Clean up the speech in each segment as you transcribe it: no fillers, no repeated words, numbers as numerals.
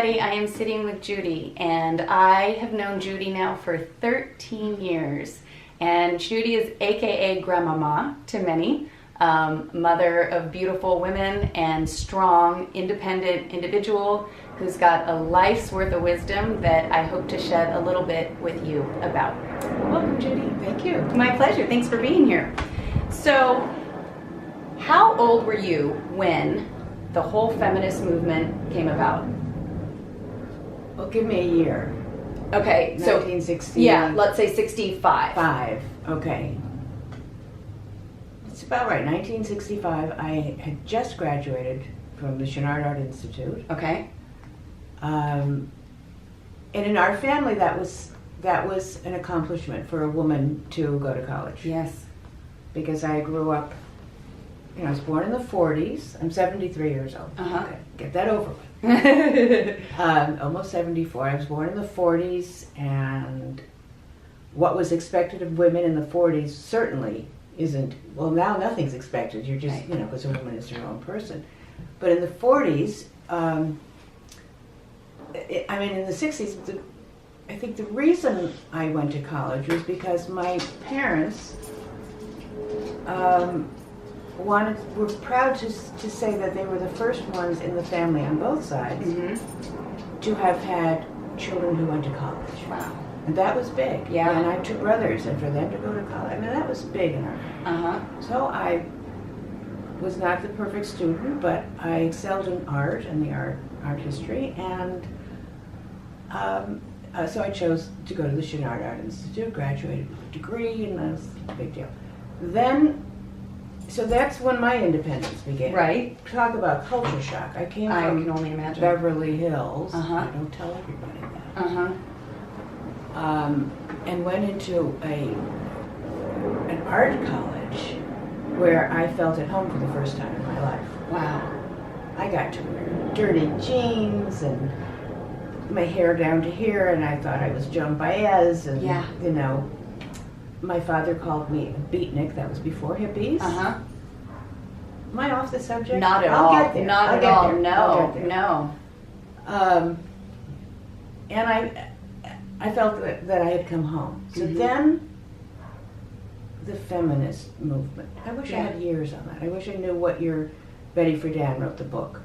everybody. I am sitting with Judy, and I have known Judy now for 13 years. And Judy is AKA Grandmama to many, mother of beautiful women and strong, independent individual who's got a life's worth of wisdom that I hope to shed a little bit with you about. Welcome, Judy. Thank you. My pleasure. Thanks for being here. So, how old were you when the whole feminist movement came about? Well, give me a year. Okay, so 1960. yeah, let's say 65. 5. Okay. It's about right. 1965. I had just graduated from the Chenard Art Institute. Okay. And in our family, that was an accomplishment for a woman to go to college. Yes. Because I grew up, I was born in the 40s. I'm 73 years old. Okay, get that over with. Almost 74. I was born in the 40s, and what was expected of women in the 40s certainly isn't, well, now nothing's expected. You're just, because a woman is her own person. But in the 40s, in the 60s, I think the reason I went to college was because my parents were proud to say that they were the first ones in the family on both sides to have had children who went to college. Wow. And that was big. Yeah. And I have 2 brothers, and for them to go to college, that was big in our family. So I was not the perfect student, but I excelled in art and the art history, and so I chose to go to the Chenard Art Institute, graduated with a degree, and that was a big deal. So that's when my independence began. Right. Talk about culture shock. I came I from can only imagine. Beverly Hills. I don't tell everybody that. And went into an art college where I felt at home for the first time in my life. Wow. I got to wear dirty jeans and my hair down to here, and I thought I was Joan Baez, and my father called me a beatnik. That was before hippies. Am I off the subject? Not at all. I'll get there. Not I'll at get all. there. No. I'll get there. No. And I felt that I had come home. So then, the feminist movement. I wish I had years on that. I wish I knew what your Betty Friedan wrote the book.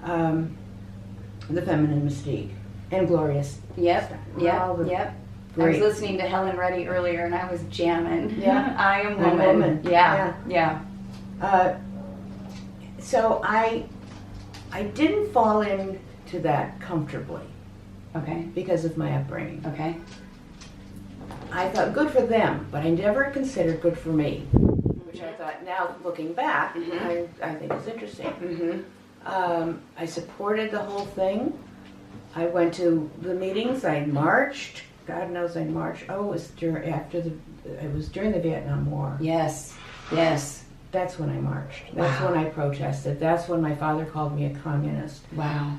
The Feminine Mystique and Glorious. Yep. Yep. I was Great. listening to Helen Reddy earlier, and I was jamming. Yeah. I am I'm woman. woman. Yeah. So I didn't fall into that comfortably Okay. because of my upbringing. Okay. I thought good for them, but I never considered good for me, which I thought now looking back, I think is interesting. I supported the whole thing. I went to the meetings. I marched. God knows I marched. Oh, it was during the Vietnam War. Yes. That's when I marched. That's when I protested. That's when my father called me a communist. Wow.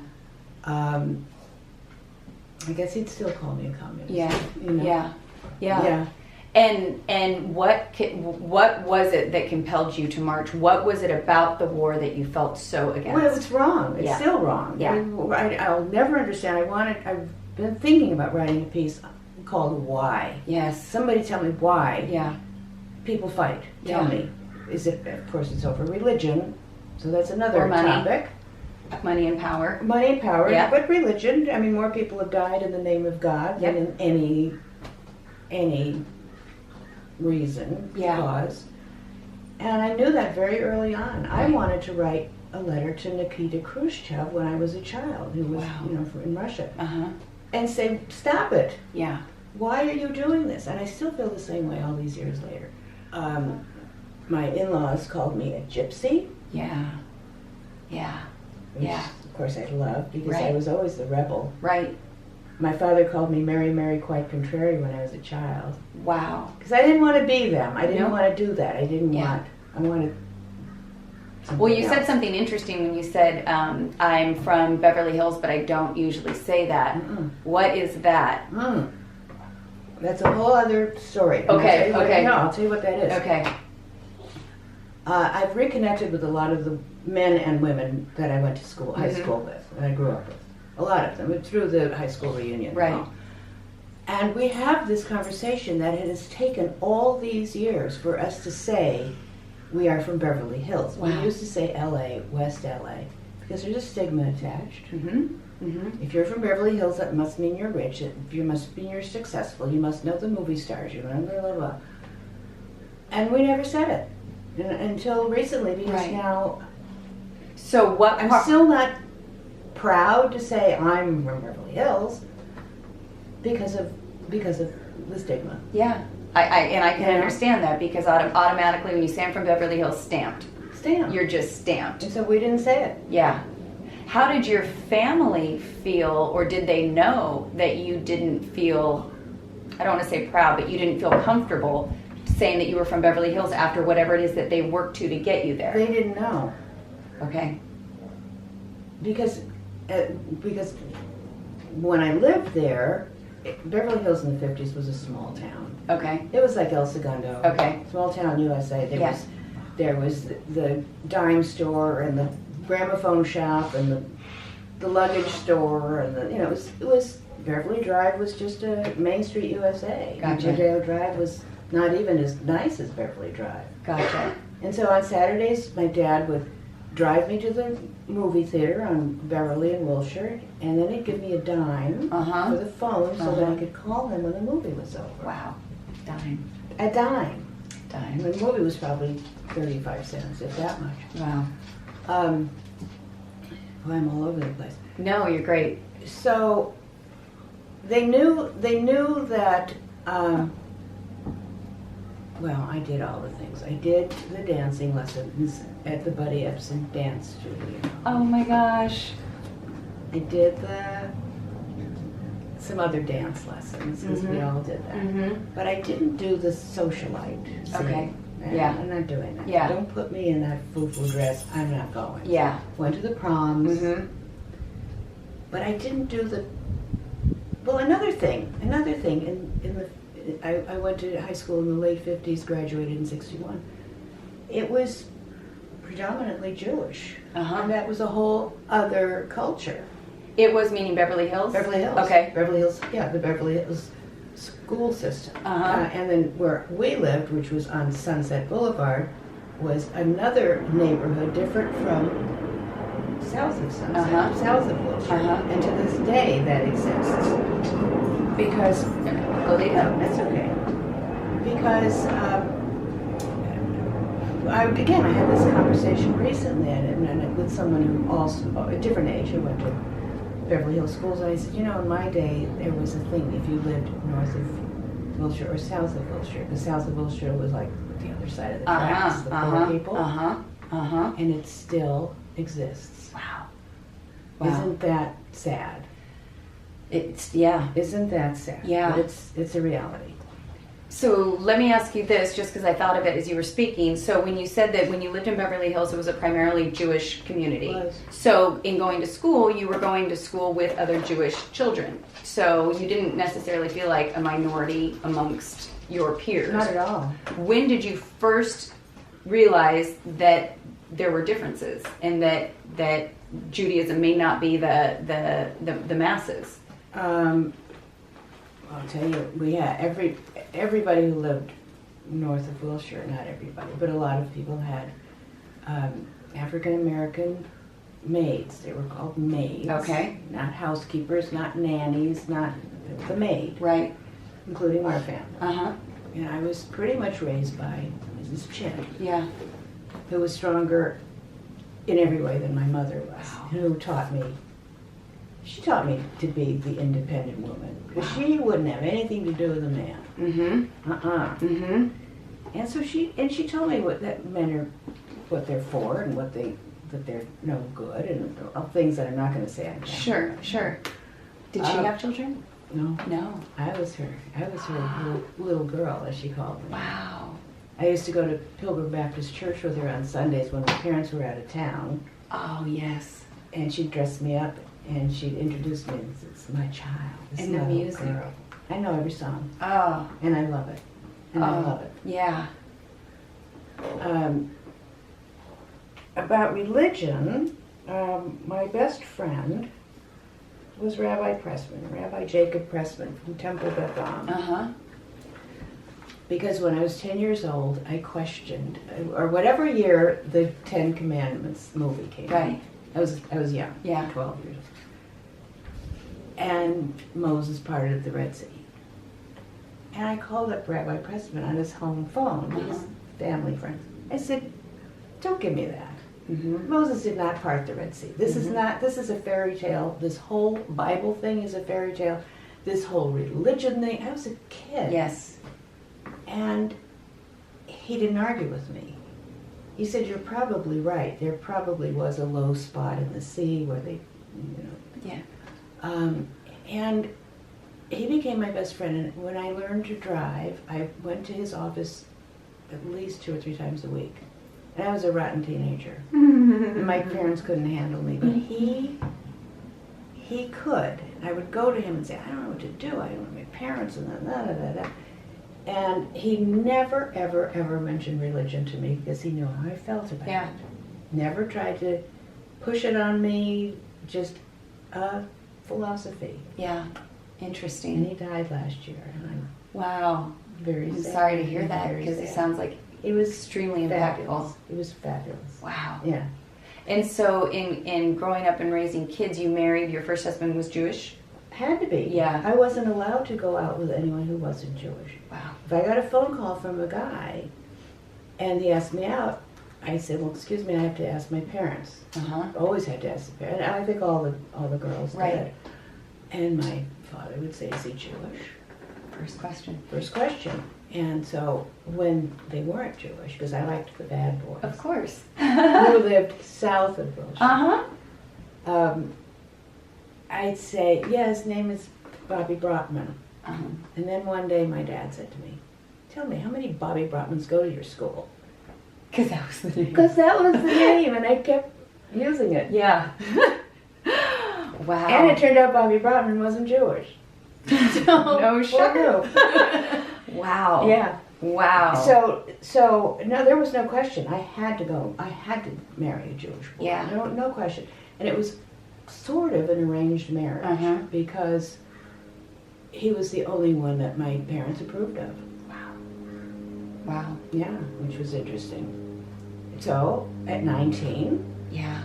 I guess he'd still call me a communist. Yeah. And what was it that compelled you to march? What was it about the war that you felt so against? Well, it's wrong. It's still wrong. Yeah. I'll never understand. I've been thinking about writing a piece called Why. Yes. Somebody tell me why. Yeah. People fight. Tell Yeah. me. Is it? Of course, it's over religion. So that's another Or money. topic. Money and power. Money and power. Yeah. But religion. I mean, more people have died in the name of God than in any reason, cause. And I knew that very early on. I wanted to write a letter to Nikita Khrushchev when I was a child, who was, in Russia, and say, "Stop it! Yeah. Why are you doing this?" And I still feel the same way all these years later. My in-laws called me a gypsy. Yeah. Which, of course, I loved because I Right. was always the rebel. Right. My father called me Mary, Mary, quite contrary when I was a child. Wow. Because I didn't want to be them. I didn't No. want to do that. I wanted Well, you else. said something interesting when you said, I'm from Beverly Hills, but I don't usually say that. What is that? That's a whole other story. Okay, I'll tell you what that is. Okay. I've reconnected with a lot of the men and women that I went to high school with, and I grew up with. A lot of them, through the high school reunion. Right. And we have this conversation that it has taken all these years for us to say we are from Beverly Hills. Wow. We used to say LA, West LA, because there's a stigma attached. Mm-hmm. Mm-hmm. If you're from Beverly Hills, that must mean you're rich. You must mean you're successful. You must know the movie stars. You know, blah, blah, blah. And we never said it until recently, because Right. now So what? I'm still not proud to say I'm from Beverly Hills because of the stigma. Yeah. And I can Yeah. understand that, because automatically when you say I'm from Beverly Hills, stamped. Stamp. You're just stamped. And so we didn't say it. Yeah. How did your family feel, or did they know that you didn't feel, I don't want to say proud, but you didn't feel comfortable saying that you were from Beverly Hills after whatever it is that they worked to get you there? They didn't know Okay. because when I lived there, Beverly Hills in the 50s was a small town. Okay. It was like El Segundo. Okay. Small town USA. Yeah. There was the dime store and the gramophone shop and the luggage store and it was Beverly Drive was just a Main Street USA. Gotcha. Rodeo Drive was not even as nice as Beverly Drive. Gotcha. And so on Saturdays, my dad would drive me to the movie theater on Beverly and Wilshire, and then he'd give me a dime Uh-huh. for the phone so that Uh-huh. I could call him when the movie was over. Wow. Dime. A dime. Dime. The movie was probably 35 cents, if that much. Wow. Boy, I'm all over the place. No, you're great. So they knew that. Well, I did all the things. I did the dancing lessons at the Buddy Epson Dance Studio. Oh my gosh. I did some other dance lessons, because we all did that. Mm-hmm. But I didn't do the socialite scene. Okay. And Yeah. I'm not doing that. Yeah. Don't put me in that foo-foo dress. I'm not going. Yeah. Went to the proms. Mm-hmm. But I didn't do the. Well, another thing. I went to high school in the late 50s, graduated in 61. It was predominantly Jewish. Uh-huh. And that was a whole other culture. It was meaning Beverly Hills? Beverly Hills. Okay. Beverly Hills, yeah, the Beverly Hills school system. Uh-huh. And then where we lived, which was on Sunset Boulevard, was another neighborhood different from south of Sunset, Uh-huh. south of Wilshire. Uh-huh. And to this day that exists. Because, that's okay. Because, I had this conversation recently and with someone who also, a different age, who went to Beverly Hills schools, and I said, in my day, there was a thing, if you lived north of Wilshire or south of Wilshire, the south of Wilshire was like the other side of the tracks, the poor people, and it still exists. Wow. Isn't that sad? Yeah. Isn't that sad? Yeah. But it's a reality. So let me ask you this, just because I thought of it as you were speaking. So when you said that when you lived in Beverly Hills, it was a primarily Jewish community. It was. So in going to school, you were going to school with other Jewish children. So you didn't necessarily feel like a minority amongst your peers. Not at all. When did you first realize that there were differences and that Judaism may not be the masses? I'll tell you, we had everybody who lived north of Wilshire, not everybody, but a lot of people had African American maids. They were called maids. Okay. Not housekeepers, not nannies, not the maid, Right. including our family. Uh-huh. And I was pretty much raised by Mrs. Chin, Yeah. who was stronger in every way than my mother was, Wow. who taught me. She taught me to be the independent woman, because she wouldn't have anything to do with a man. Mm-hmm. Mm-hmm. And so she told me that men are, what they're for, and that they're no good, and things that I'm not going to say on camera. Sure. Did she have children? No, No. I was her little girl, as she called me. Wow. I used to go to Pilgrim Baptist Church with her on Sundays when my parents were out of town, Oh, yes. and she'd dress me up, and she'd introduce me, and it's my child. This And is the my little music. girl. I know every song, Oh. and I love it. And I love it. Yeah. About religion, my best friend was Rabbi Pressman, Rabbi Jacob Pressman from Temple Beth Am. Because when I was 10 years old, I questioned, or whatever year the Ten Commandments movie came out. Right. I was young, Yeah. 12 years old. And Moses parted the Red Sea. And I called up Rabbi Pressman on his home phone, his family friends. I said, don't give me that. Moses did not part the Red Sea. This is not, this is a fairy tale. This whole Bible thing is a fairy tale. This whole religion thing, I was a kid. Yes. And he didn't argue with me. He said, you're probably right. There probably was a low spot in the sea where they, Yeah. And he became my best friend. And when I learned to drive, I went to his office at least 2 or 3 times a week. And I was a rotten teenager. And my parents couldn't handle me. But he could. I would go to him and say, I don't know what to do. I don't know my parents and da. And he never, ever, ever mentioned religion to me because he knew how I felt about it. Never tried to push it on me, just a philosophy. Yeah. And Interesting. he died last year, and I'm Wow. very I'm sad. sorry to hear that Very because it sad. sounds like It was extremely fabulous. impactful. It was fabulous. Wow. Yeah. And so in growing up and raising kids, you married, your first husband was Jewish? Had to be. Yeah. I wasn't allowed to go out with anyone who wasn't Jewish. Wow. If I got a phone call from a guy and he asked me out, I said, well, excuse me, I have to ask my parents. Always had to ask the parents. And I think all the girls did. And my father would say, is he Jewish? First question. First question. And so when they weren't Jewish, because I liked the bad boys, Of course. who lived south of Wilshire, Uh-huh. I'd say, yeah, his name is Bobby Brotman. And then one day my dad said to me, tell me, how many Bobby Brotmans go to your school? Because that was the name. Because that was the name, and I kept using it. Yeah. Wow. And it turned out Bobby Brotman wasn't Jewish. No sugar. No. Wow. Yeah. Wow. So no, there was no question. I had to go. I had to marry a Jewish boy. Yeah. No question. And it was sort of an arranged marriage because he was the only one that my parents approved of. Wow. Yeah, which was interesting. So at 19, Yeah.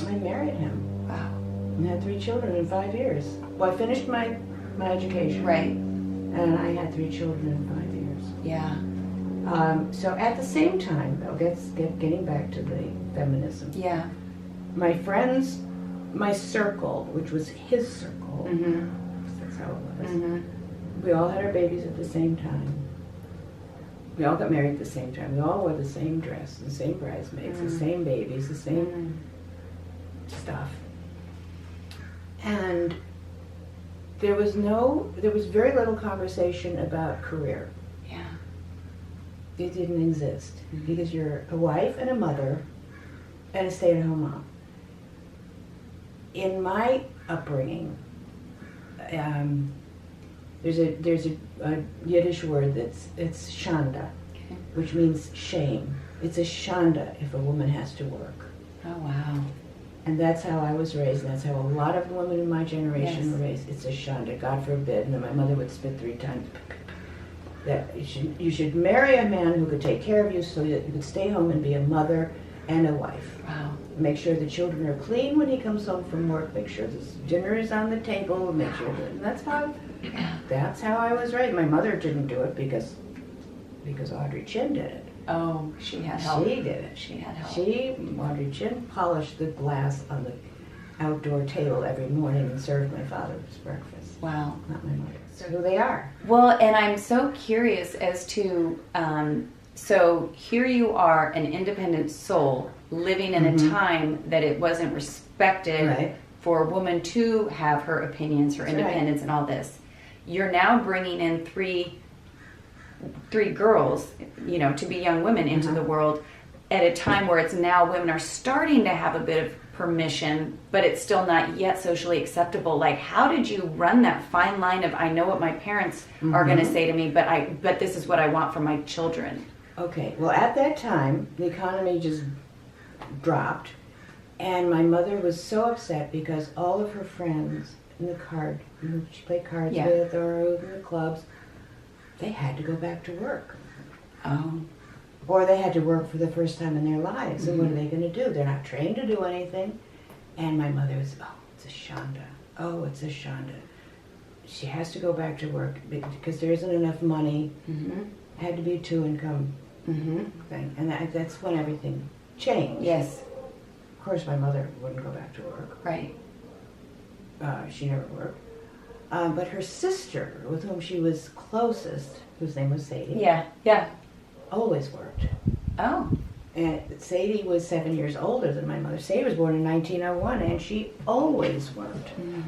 I married him Wow. and had 3 children in 5 years. Well, I finished my education. Right. And I had 3 children in 5 years. Yeah. So at the same time, though, getting back to the feminism, Yeah. my friends, my circle, which was his circle, Mm-hmm. that's how it was, Mm-hmm. we all had our babies at the same time. We all got married at the same time. We all wore the same dress, the same bridesmaids, the same babies, the same stuff. And there was very little conversation about career. Yeah. It didn't exist because you're a wife and a mother and a stay-at-home mom. In my upbringing, there's a Yiddish word it's shanda, which means shame. It's a shanda if a woman has to work. Oh, wow. And that's how I was raised, and that's how a lot of women in my generation Yes. were raised. It's a shanda, God forbid. And then my mother would spit 3 times. That you should marry a man who could take care of you so that you could stay home and be a mother and a wife. Wow. Make sure the children are clean when he comes home from work. Make sure the dinner is on the table. Make sure and that's how I was raised. My mother didn't do it because Audrey Chin did it. Oh, she had help. She did it. She had help. Audrey Chin polished the glass on the outdoor table every morning and served my father's breakfast. Wow. Not my mother. So who they are. Well, and I'm so curious as to, so here you are, an independent soul, living in a time that it wasn't respected for a woman to have her opinions, her independence, and all this. You're now bringing in three girls, to be young women into the world at a time where it's now women are starting to have a bit of permission, but it's still not yet socially acceptable. Like, how did you run that fine line of, I know what my parents are going to say to me, but this is what I want for my children? Okay, well, at that time, the economy just dropped, and my mother was so upset because all of her friends in the card, she played cards Yeah. with, or in the clubs, they had to go back to work. Oh. Or they had to work for the first time in their lives. And what are they going to do? They're not trained to do anything. And my mother was, oh, it's a Shonda. Oh, it's a Shonda. She has to go back to work because there isn't enough money. Mm-hmm. Had to be a two-income thing. And that's when everything changed. Yes. Of course, my mother wouldn't go back to work. Right. She never worked. But her sister, with whom she was closest, whose name was Sadie, Yeah. always worked. Oh. And Sadie was 7 years older than my mother. Sadie was born in 1901, and she always worked. Mm.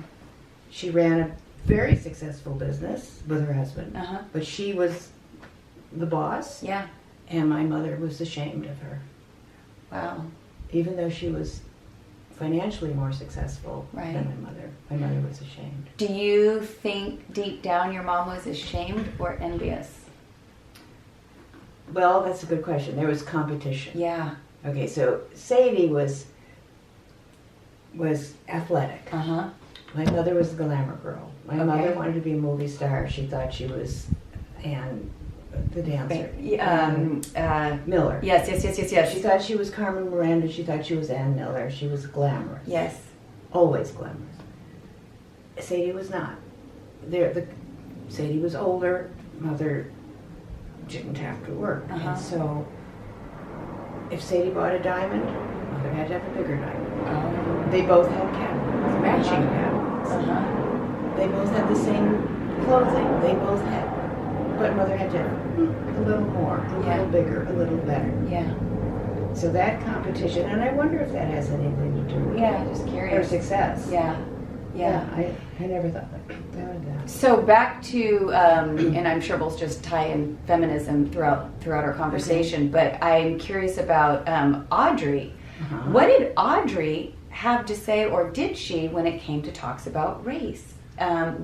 She ran a very successful business with her husband, Uh-huh. but she was the boss, Yeah. and my mother was ashamed of her. Wow. Even though she was financially more successful Right. than my mother was ashamed. Do you think deep down your mom was ashamed or envious? Well, that's a good question. There was competition. Yeah. Okay, so Sadie was athletic. Uh-huh. My mother was a glamour girl. My Okay. mother wanted to be a movie star. She thought she was Anne, the dancer. Miller. Yes. She thought she was Carmen Miranda. She thought she was Ann Miller. She was glamorous. Yes. Always glamorous. Sadie was not. Sadie was older. Mother didn't have to work. Uh-huh. And so if Sadie bought a diamond, Mother had to have a bigger diamond. Oh. They both had cabinets, matching cabinets. Uh-huh. They both had the same clothing. They both had, but Mother had to have a little more, a Yeah. little bigger, a little better. Yeah. So that competition, and I wonder if that has anything to do with Yeah, just her curious. success. Yeah. Yeah. I never thought of that. So back to, and I'm sure we'll just tie in feminism throughout our conversation, but I'm curious about Audrey. Uh-huh. What did Audrey have to say, or did she, when it came to talks about race?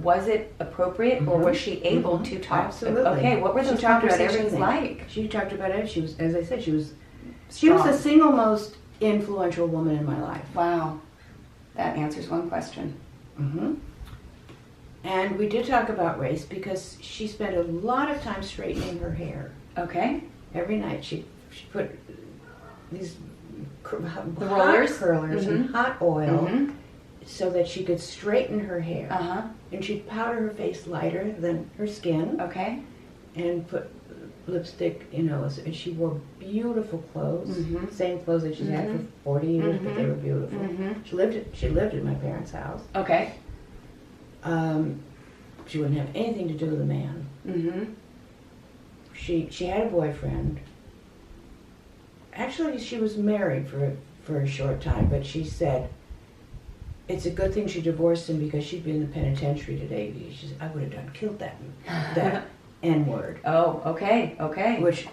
Was it appropriate, or was she able to talk? Absolutely. Okay, what were those She talked about conversations everything. like? She talked about it. She was, as I said, she was Strong. the single most influential woman in my life. Wow, that answers one question. Mm-hmm. And we did talk about race because she spent a lot of time straightening her hair. Okay. Every night she put these The hot rollers? curlers and hot oil Mm-hmm. so that she could straighten her hair. Uh-huh. And she'd powder her face lighter than her skin Okay. and put lipstick, and she wore beautiful clothes. Mhm. Same clothes that she's had for 40 years, but they were beautiful. Mhm. She lived at my parents' house. Okay. She wouldn't have anything to do with a man. Mm-hmm. She had a boyfriend. Actually, she was married for a short time, but she said it's a good thing she divorced him because she'd be in the penitentiary today. She said, I would have killed that N-word. Oh, okay. Okay. Which,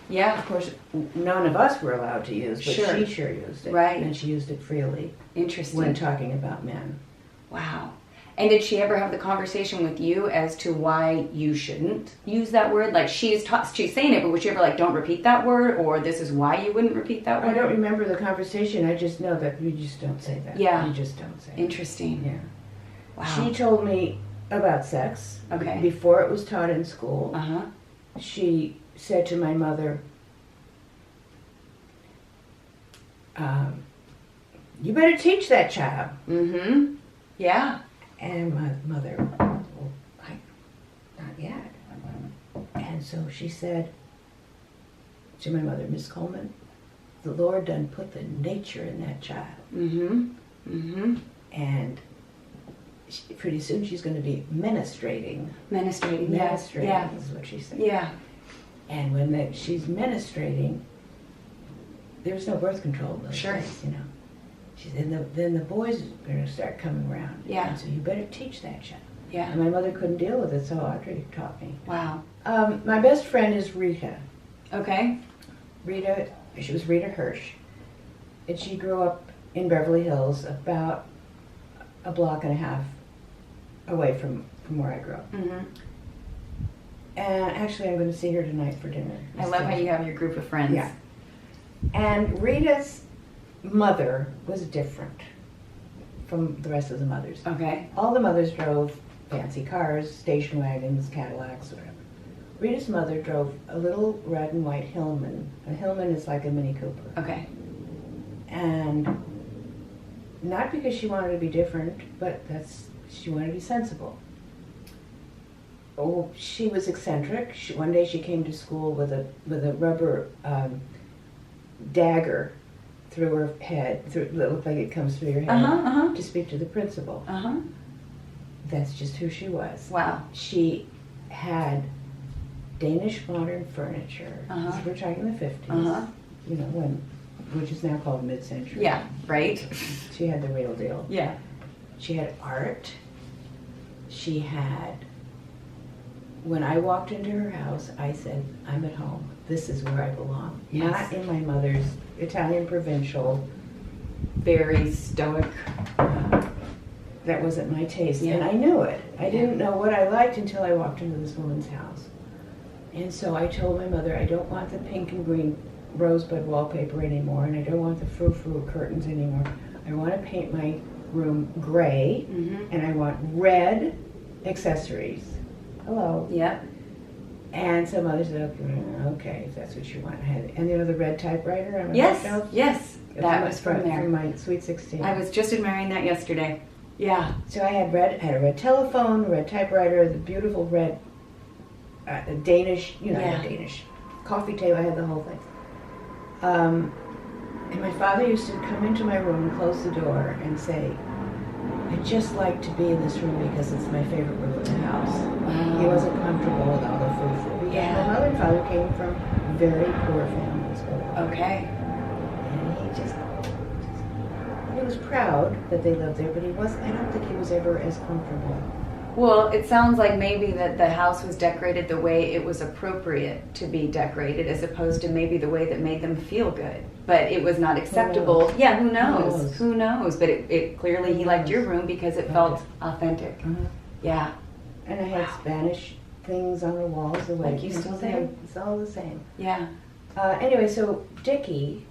Yeah. of course, none of us were allowed to use, but Sure. she sure used it. Right. And she used it freely Interesting. when talking about men. Wow. And did she ever have the conversation with you as to why you shouldn't use that word? Like she's saying it, but was she ever like, don't repeat that word, or this is why you wouldn't repeat that I word? don't remember the conversation. I just know that you just don't say that. Yeah. You just don't say it. Interesting. Yeah. Wow. She told me about sex Okay. before it was taught in school. Uh-huh. She said to my mother, you better teach that child. Mm-hmm. Yeah. And my mother, well, not yet. And so she said to my mother, Miss Coleman, the Lord done put the nature in that child. Mm-hmm. Mm-hmm. And pretty soon she's going to be ministrating. Ministrating. Yeah. Ministrating Yeah. is what she said. Yeah. And when she's ministrating, there's no birth control in those Sure. days, She said, then the boys are going to start coming around. Yeah. And so you better teach that child. Yeah. And my mother couldn't deal with it, so Audrey taught me. Wow. My best friend is Rita. Okay. She was Rita Hirsch. And she grew up in Beverly Hills, about a block and a half away from where I grew up. Mm-hmm. And actually, I'm going to see her tonight for dinner. I love how you have your group of friends. Yeah. And Rita's mother was different. from the rest of the mothers. Okay. All the mothers drove fancy cars, station wagons, Cadillacs, whatever. Rita's mother drove a little red and white Hillman. A Hillman is like a Mini Cooper. Okay. And not because she wanted to be different, but she wanted to be sensible. Oh, she was eccentric. One day she came to school with a rubber dagger through her head. It looked like it comes through your head to speak to the principal. That's just who she was. Wow. She had Danish modern furniture. We're talking the 50s. You know, which is now called mid-century. Yeah. Right. She had the real deal. Yeah. She had art. She had. When I walked into her house, I said, "I'm at home. This is where I belong." Yes. Not in my mother's Italian provincial. Very stoic. That wasn't my taste, Yeah. and I knew it. I didn't know what I liked until I walked into this woman's house. And so I told my mother, I don't want the pink and green rosebud wallpaper anymore, and I don't want the frou-frou curtains anymore. I want to paint my room gray, and I want red accessories. Hello. Yep. And so mother said, okay, if that's what you want. And you know the red typewriter on my Yes. bookshelf? Yes. That was from there. From my Sweet 16. I was just admiring that yesterday. Yeah. So I had a red telephone, a red typewriter, the beautiful red Danish, I had Danish coffee table. I had the whole thing. And my father used to come into my room and close the door and say, "I'd just like to be in this room because it's my favorite room in the house." Wow. He wasn't comfortable with all the frou-frou. Yeah. My mother and father came from very poor families. Okay. And he was proud that they lived there, but I don't think he was ever as comfortable. Well, it sounds like maybe that the house was decorated the way it was appropriate to be decorated, as opposed to maybe the way that made them feel good. But it was not acceptable. Who knows? Yeah, who knows? Who knows? But it clearly he liked your room because it felt authentic. Yeah. And I had Spanish things on the walls. Like you still do. It's all the same. Yeah. Anyway, so Dickie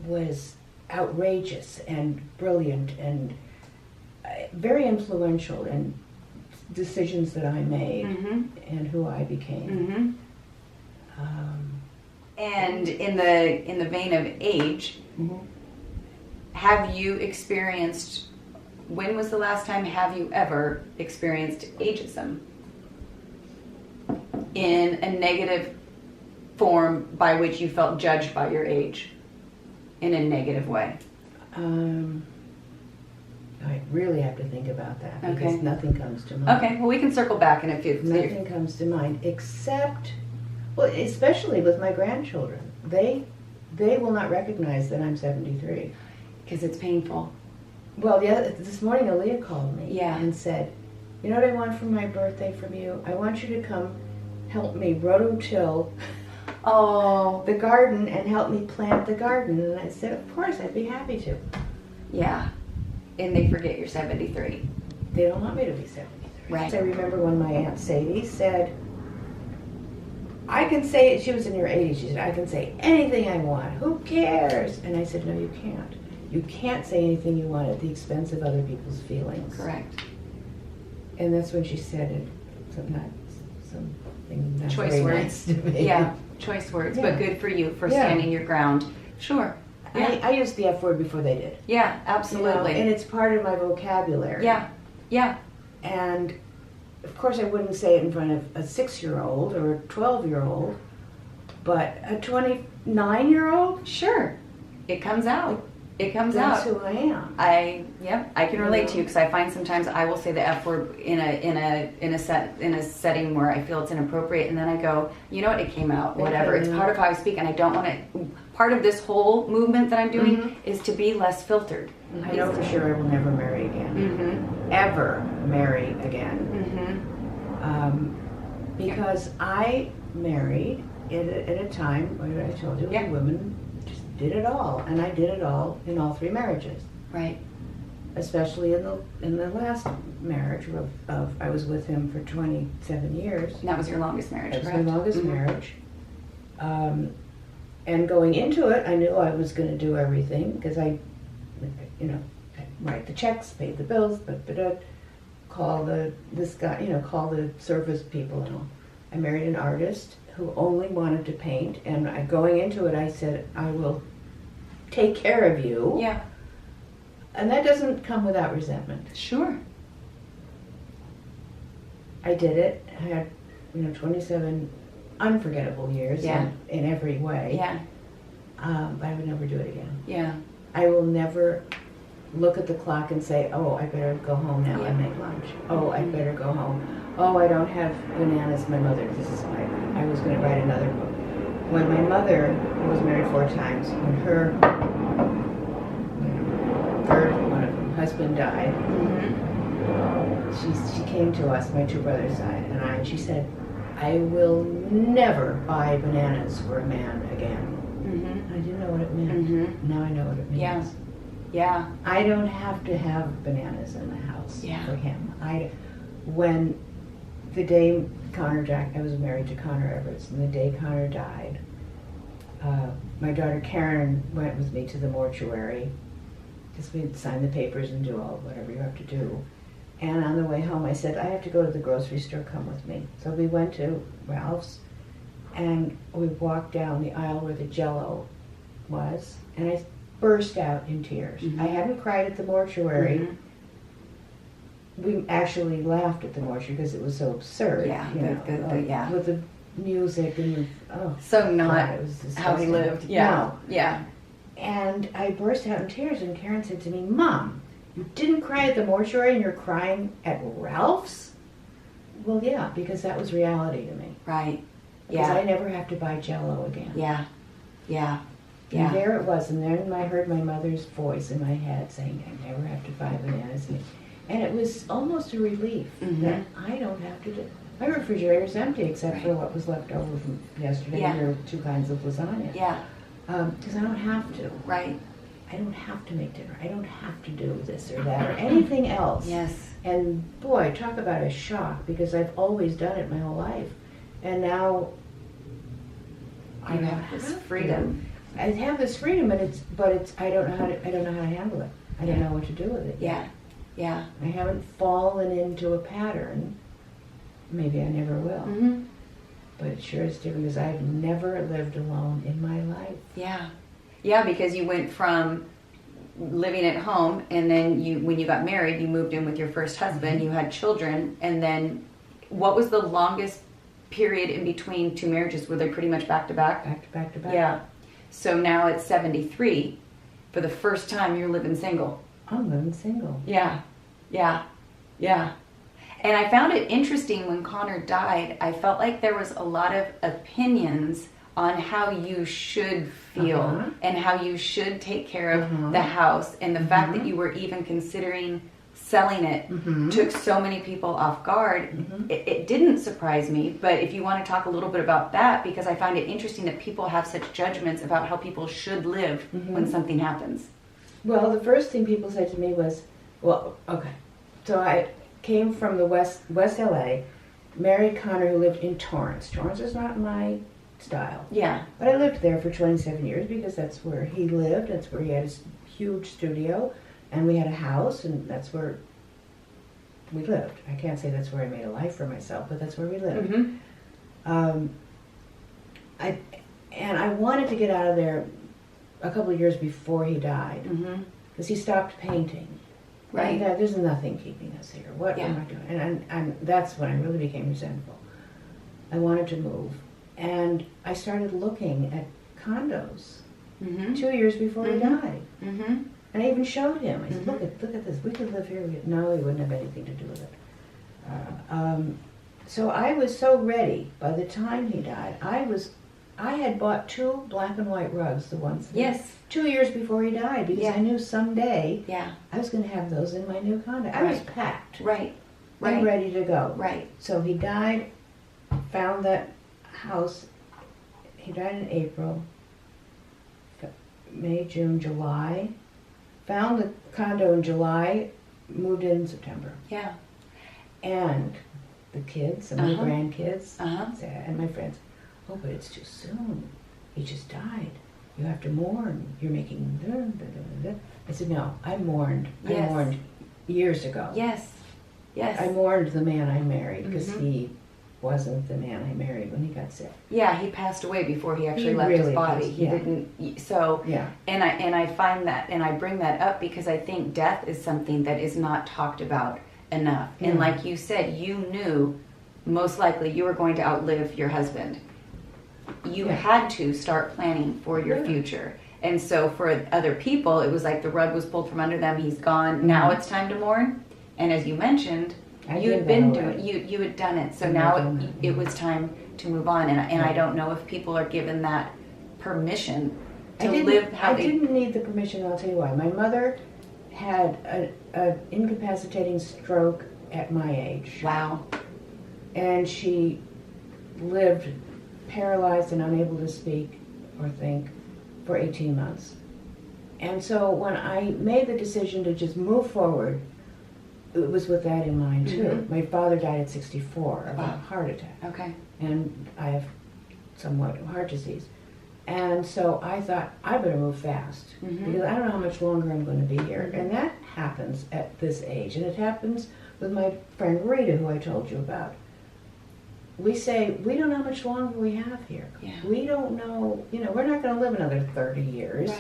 was outrageous and brilliant and very influential in decisions that I made and who I became. And in the vein of age, have you experienced? When was the last time have you ever experienced ageism in a negative form by which you felt judged by your age in a negative way? I really have to think about that because nothing comes to mind. Okay, well we can circle back in a few. Nothing comes to mind except, well, especially with my grandchildren. They will not recognize that I'm 73. Because it's painful. Well, this morning Aaliyah called me and said, "You know what I want for my birthday from you? I want you to come help me rototill the garden and help me plant the garden." And I said, "Of course, I'd be happy to." Yeah. And they forget you're 73. They don't want me to be 73. Right. So I remember when my Aunt Sadie said, "I can say," she was in her 80s, she said, "I can say anything I want. Who cares?" And I said, "No, you can't. You can't say anything you want at the expense of other people's feelings." Correct. And that's when she said it, something not Choice very words. nice to me. Yeah, choice words, but good for you for Yeah. standing your ground. Sure. Yeah. I used the F word before they did. Yeah, absolutely. And it's part of my vocabulary. Yeah, yeah. And of course I wouldn't say it in front of a 6-year-old or a 12-year-old, but a 29-year-old? Sure. It comes out. It comes That's out. who I am. I can relate to you because I find sometimes I will say the F word in a setting where I feel it's inappropriate, and then I go, you know what, it came out, whatever. It's part of how I speak, and I don't want to. Part of this whole movement that I'm doing is to be less filtered. I know for sure I will never marry again. Ever marry again. Because I married at a time where I told you women just did it all, and I did it all in all 3 marriages. Right. Especially in the last marriage of I was with him for 27 years. And that was your longest marriage, That was correct? my longest marriage. And going into it, I knew I was going to do everything because I you know, write the checks, pay the bills, call this guy, you know, call the service people and all. I married an artist who only wanted to paint, and going into it, I said, I will take care of you. Yeah. And that doesn't come without resentment. Sure. I did it. I had, 27 unforgettable years in every way. Yeah. But I would never do it again. Yeah. I will never look at the clock and say, oh, I better go home now and make lunch. Oh, I better go home. Oh, I don't have bananas. My mother, this is why I was going to write another book. When my mother, who was married 4 times, when her third husband died, she came to us, my 2 brothers and I, and she said, I will never buy bananas for a man again. I didn't know what it meant. Now I know what it means. Yeah. Yeah. I don't have to have bananas in the house for him. When the day Connor died, I was married to Connor Everett, and the day Connor died, my daughter Karen went with me to the mortuary, because we'd sign the papers and do whatever you have to do. And on the way home I said, I have to go to the grocery store, come with me. So we went to Ralph's, and we walked down the aisle where the Jell-O was, and I burst out in tears. I hadn't cried at the mortuary. We actually laughed at the mortuary because it was so absurd. Yeah, with the music and so not God, it was disgusting. how he lived. Yeah. No. Yeah. And I burst out in tears, and Karen said to me, Mom, you didn't cry at the mortuary and you're crying at Ralph's? Well, yeah, because that was reality to me. Right. Because I never have to buy Jell-O again. Yeah. Yeah. And there it was, and then I heard my mother's voice in my head saying, I never have to buy bananas again. And it was almost a relief that I don't have to do. My refrigerator's empty except for what was left over from yesterday. And there were 2 kinds of lasagna. Yeah. Because I don't have to. Right. I don't have to make dinner. I don't have to do this or that or anything else. Yes. And boy, talk about a shock, because I've always done it my whole life. And now I don't have this freedom. I have this freedom, but I don't know how to handle it. I don't know what to do with it. Yeah. Yeah. I haven't fallen into a pattern. Maybe I never will. But it sure is different, because I've never lived alone in my life. Yeah. Yeah, because you went from living at home, and then when you got married, you moved in with your first husband, you had children, and then what was the longest period in between 2 marriages? Were they pretty much back to back? Back to back to back. Yeah. So now at 73, for the first time, you're living single. I'm living single. Yeah. Yeah. Yeah. And I found it interesting when Connor died. I felt like there was a lot of opinions on how you should feel and how you should take care of the house. And the fact that you were even considering selling it took so many people off guard. It didn't surprise me, but if you want to talk a little bit about that, because I find it interesting that people have such judgments about how people should live when something happens. Well, the first thing people said to me was, well, okay, so I came from the West LA, married Connor, who lived in Torrance. Torrance is not my style. Yeah. But I lived there for 27 years because that's where he lived. That's where he had his huge studio, and we had a house, and that's where we lived. I can't say that's where I made a life for myself, but that's where we lived. I wanted to get out of there a couple of years before he died, because he stopped painting. Right. And there's nothing keeping us here. What am I doing? And that's when I really became resentful. I wanted to move. And I started looking at condos 2 years before he died. And I even showed him. I said, look at this. We could live here. No, he wouldn't have anything to do with it. So I was so ready. By the time he died, I had bought 2 black and white rugs, the ones 2 years before he died, because I knew someday I was going to have those in my new condo. I was packed. I'm ready to go. So he died, found that house. He died in April, May, June, July. Found the condo in July, moved in September. And the kids and my grandkids and my friends, oh, but it's too soon. He just died. you have to mourn. You're making. I said, no, I mourned. Yes. I mourned years ago. Yes. Yes. I mourned the man I married because he wasn't the man I married when he got sick. Yeah, he passed away before he actually left really his body. passed, He yeah. didn't. So, Yeah. and I find that, and I bring that up because I think death is something that is not talked about enough. Yeah. And like you said, you knew most likely you were going to outlive your husband. You had to start planning for your future. And so for other people, it was like the rug was pulled from under them. He's gone. Now it's time to mourn. And as you mentioned, you had been doing, you had done it. So now it was time to move on. And I don't know if people are given that permission to live how I they... didn't need the permission, I'll tell you why. My mother had an incapacitating stroke at my age. Wow. And she lived paralyzed and unable to speak or think for 18 months. And so when I made the decision to just move forward, it was with that in mind too. My father died at 64 of a heart attack. Okay. And I have somewhat heart disease. And so I thought, I better move fast because I don't know how much longer I'm going to be here. And that happens at this age. And it happens with my friend Rita, who I told you about. We say, we don't know how much longer we have here. Yeah. We don't know, we're not going to live another 30 years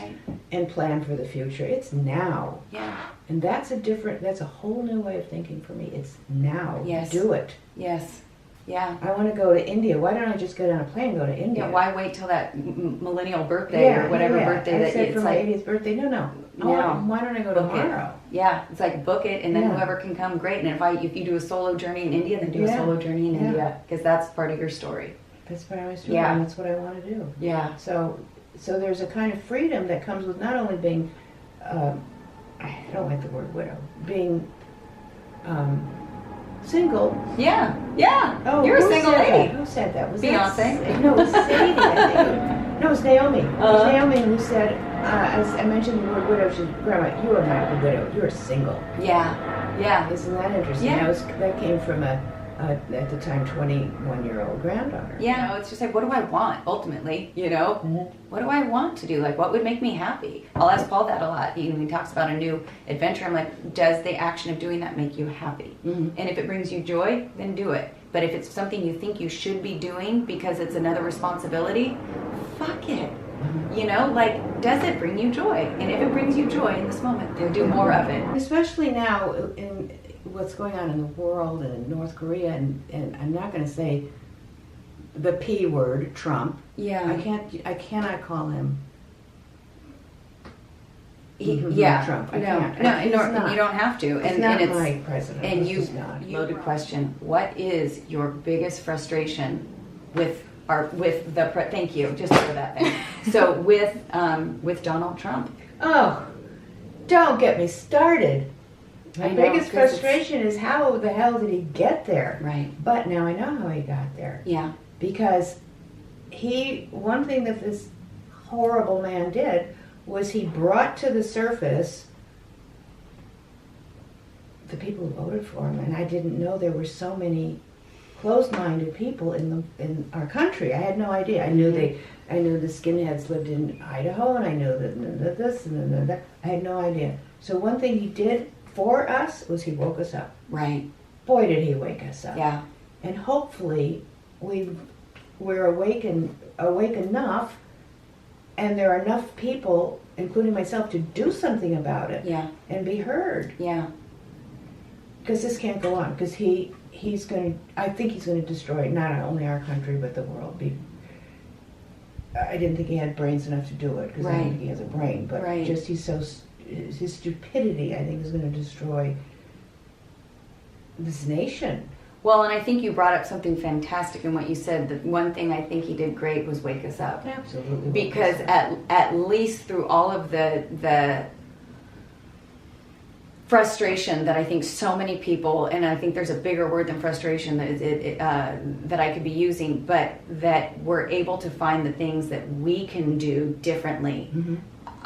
and plan for the future. It's now. Yeah. And that's a whole new way of thinking for me. It's now. Yes. Do it. Yes. Yeah. I want to go to India. Why don't I just get on a plane and go to India? Yeah, why wait till that millennial birthday or whatever birthday I that said it's for my like 80th birthday. No. Why don't I go Book tomorrow? it. Yeah, it's like book it, and then whoever can come, great. And if you do a solo journey in India, then do a solo journey in India, because that's part of your story. That's part of my story, Yeah. and that's what I want to do. Yeah. So there's a kind of freedom that comes with not only being, I don't like the word widow, being single. Yeah. Yeah. Oh, You're a who single said lady. That? Who said that? Was Beyonce. That, no, it was Sadie. I think. No, it was Naomi. It was Naomi who said, as I mentioned the word widow, she said, Grandma, you are not a widow. You're single. Yeah. Yeah. Isn't that interesting? Yeah. That came from at the time, 21-year-old granddaughter. Yeah, it's just like, what do I want ultimately? What do I want to do? Like, what would make me happy? I'll ask Paul that a lot. When he talks about a new adventure, I'm like, does the action of doing that make you happy? And if it brings you joy, then do it. But if it's something you think you should be doing because it's another responsibility, fuck it. Does it bring you joy? And if it brings you joy in this moment, then do more of it. Especially now in what's going on in the world and in North Korea, and I'm not going to say the P word, Trump. Yeah. I cannot call him. Trump. I can't. No, you don't have to. He's not my president. And He's not. Loaded question. What is your biggest frustration with the? Thank you. Just for that thing. So with Donald Trump. Oh, don't get me started. My biggest 'cause frustration is how the hell did he get there? Right. But now I know how he got there. Yeah. Because one thing that this horrible man did was he brought to the surface the people who voted for him, and I didn't know there were so many closed-minded people in our country. I had no idea. I knew the skinheads lived in Idaho, and I knew that this and that. I had no idea. So one thing he did for us was he woke us up. Right. Boy, did he wake us up. Yeah. And hopefully we're awake enough, and there are enough people, including myself, to do something about it. Yeah. And be heard. Yeah. Because this can't go on. Because I think he's going to destroy not only our country but the world. I didn't think he had brains enough to do it, because I don't think he has a brain. But just his stupidity, I think, is going to destroy this nation. Well, and I think you brought up something fantastic in what you said. The one thing I think he did great was wake us up. Absolutely. Because at least through all of the frustration that I think so many people, and I think there's a bigger word than frustration that I could be using, but that we're able to find the things that we can do differently.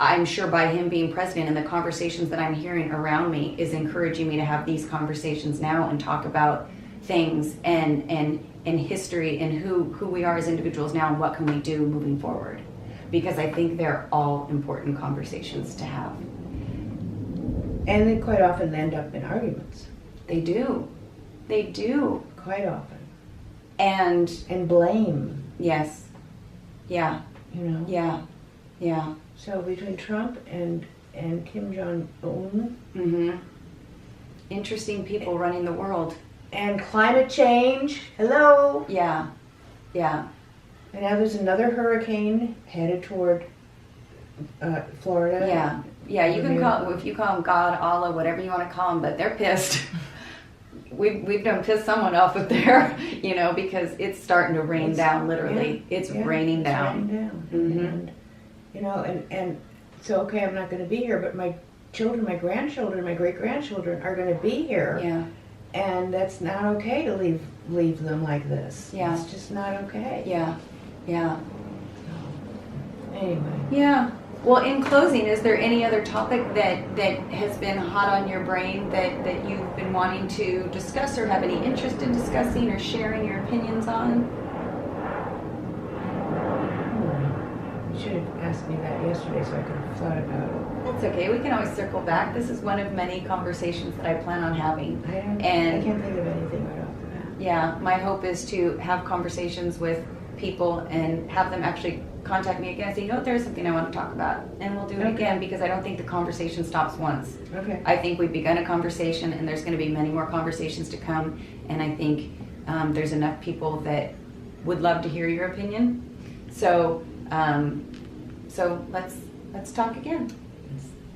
I'm sure by him being president and the conversations that I'm hearing around me is encouraging me to have these conversations now and talk about things and history and who we are as individuals now and what can we do moving forward. because I think they're all important conversations to have. And they quite often end up in arguments. They do. They do. Quite often. And blame. Yes. Yeah. You know? Yeah. Yeah. So between Trump and Kim Jong-un. Mm-hmm. Interesting people running the world. And climate change. Hello? Yeah. Yeah. And now there's another hurricane headed toward Florida. Yeah. Yeah, you can call, if you call them God, Allah, whatever you want to call them, but they're pissed. We've done pissed someone off up there, you know, because it's starting to rain down, literally. Yeah, it's raining down. It's raining down. Mm-hmm. And, you know, and so, okay, I'm not going to be here, but my children, my grandchildren, my great-grandchildren are going to be here. Yeah. And that's not okay to leave them like this. Yeah. It's just not okay. Yeah. Yeah. Anyway. Yeah. Well, in closing, is there any other topic that has been hot on your brain that you've been wanting to discuss or have any interest in discussing or sharing your opinions on? You should have asked me that yesterday so I could have thought about it. That's okay. We can always circle back. This is one of many conversations that I plan on having. I can't think of anything right off the bat. Yeah, my hope is to have conversations with people and have them actually contact me again and say, you know what, there's something I want to talk about. And we'll do it again, because I don't think the conversation stops once. Okay. I think we've begun a conversation, and there's going to be many more conversations to come. And I think there's enough people that would love to hear your opinion. So let's talk again.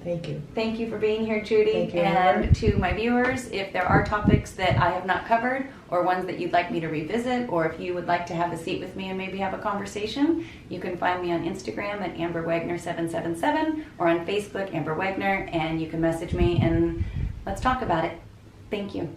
Thank you. Thank you for being here, Judy. Thank you, and to my viewers, if there are topics that I have not covered or ones that you'd like me to revisit, or if you would like to have a seat with me and maybe have a conversation, you can find me on Instagram at Amber Wagner 777 or on Facebook, Amber Wagner, and you can message me and let's talk about it. Thank you.